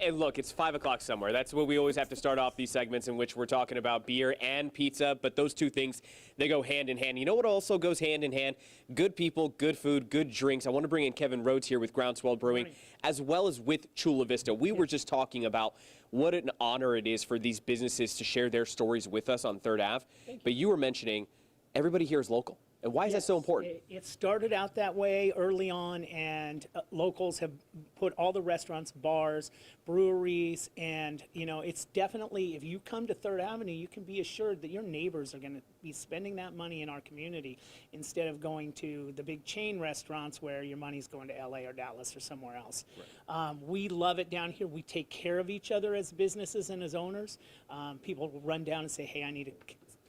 And look, it's 5 o'clock somewhere. That's what we always have to start off these segments in which we're talking about beer and pizza. But those two things, they go hand in hand. You know what also goes hand in hand? Good people, good food, good drinks. I want to bring in Kevin Rhodes here with Groundswell Brewing, as well as with Chula Vista. We were just talking about what an honor it is for these businesses to share their stories with us on 3rd Ave. But you were mentioning everybody here is local. And why is that so important? It started out that way early on, and locals have put all the restaurants, bars, breweries, and it's definitely, if you come to 3rd Avenue, you can be assured that your neighbors are going to be spending that money in our community instead of going to the big chain restaurants where your money's going to LA or Dallas or somewhere else. Right. We love it down here. We take care of each other as businesses and as owners. People will run down and say, hey, I need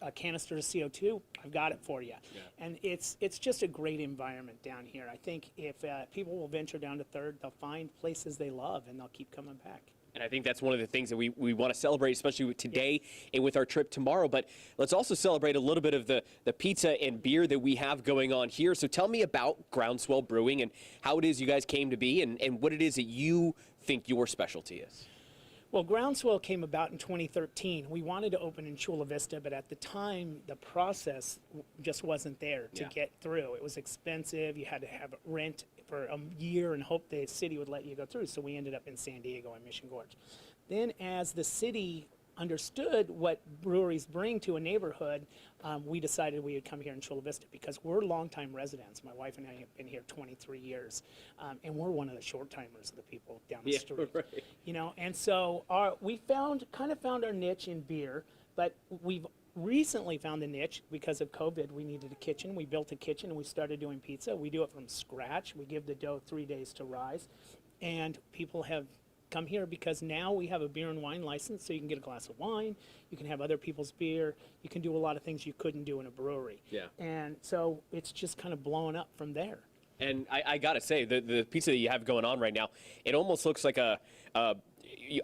a canister of CO2, I've got it for you. Yeah. And it's just a great environment down here. I think if people will venture down to 3rd, they'll find places they love and they'll keep coming back. And I think that's one of the things that we want to celebrate, especially with today and with our trip tomorrow. But let's also celebrate a little bit of the pizza and beer that we have going on here. So tell me about Groundswell Brewing and how it is you guys came to be and what it is that you think your specialty is. Well, Groundswell came about in 2013. We wanted to open in Chula Vista, but at the time, the process just wasn't there to get through. It was expensive. You had to have rent for a year and hope the city would let you go through. So we ended up in San Diego and Mission Gorge. Then as the city understood what breweries bring to a neighborhood, we decided we would come here in Chula Vista because we're longtime residents. My wife and I have been here 23 years, and we're one of the short timers of the people down the street. Right. And so we found our niche in beer, but we've recently found the niche because of COVID. We needed a kitchen. We built a kitchen and we started doing pizza. We do it from scratch. We give the dough 3 days to rise, and people have come here because now we have a beer and wine license, so you can get a glass of wine, you can have other people's beer, you can do a lot of things you couldn't do in a brewery. Yeah. And so it's just kind of blowing up from there. And I gotta say, the pizza that you have going on right now, it almost looks like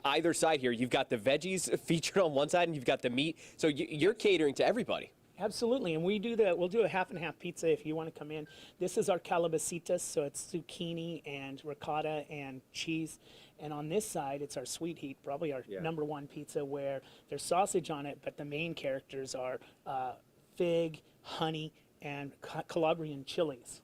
either side here, you've got the veggies featured on one side and you've got the meat, so you're catering to everybody. Absolutely, and we'll do a half and half pizza if you want to come in. This is our calabacitas, so it's zucchini and ricotta and cheese. And on this side, it's our sweet heat, probably our #1 pizza, where there's sausage on it, but the main characters are fig, honey, and Calabrian chilies.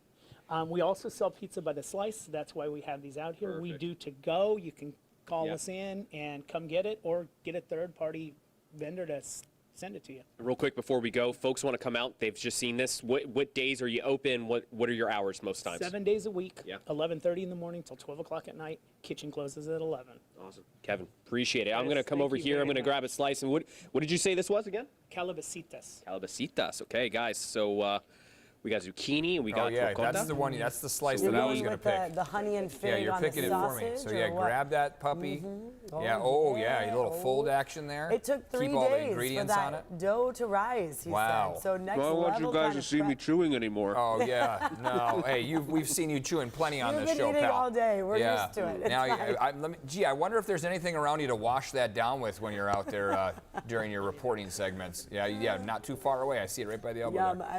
We also sell pizza by the slice, so that's why we have these out here. Perfect. We do to go. You can call us in and come get it, or get a third-party vendor to send it to you. Real quick before we go, folks want to come out. They've just seen this. What days are you open? What are your hours most times? 7 days a week, 11:30 in the morning till 12 o'clock at night. Kitchen closes at 11. Awesome. Kevin, appreciate it. I'm going to come over here. I'm going to grab a slice. And what did you say this was again? Calabacitas. Calabacitas. Okay, guys. So we got zucchini and we got ricotta. That's the one. That's the slice that I was going to pick. The honey and fig. Yeah, you're picking it for me. So grab that puppy. A little fold action there. It took 3 Keep all the days ingredients for on that it. dough to rise. He said. So next level. I don't want you guys to see me chewing anymore. Oh yeah, no. Hey, we've seen you chewing plenty on this show, You've been eating pal. all day. We're used to it. Now, I wonder if there's anything around you to wash that down with when you're out there during your reporting segments. Yeah, not too far away. I see it right by the elbow. there.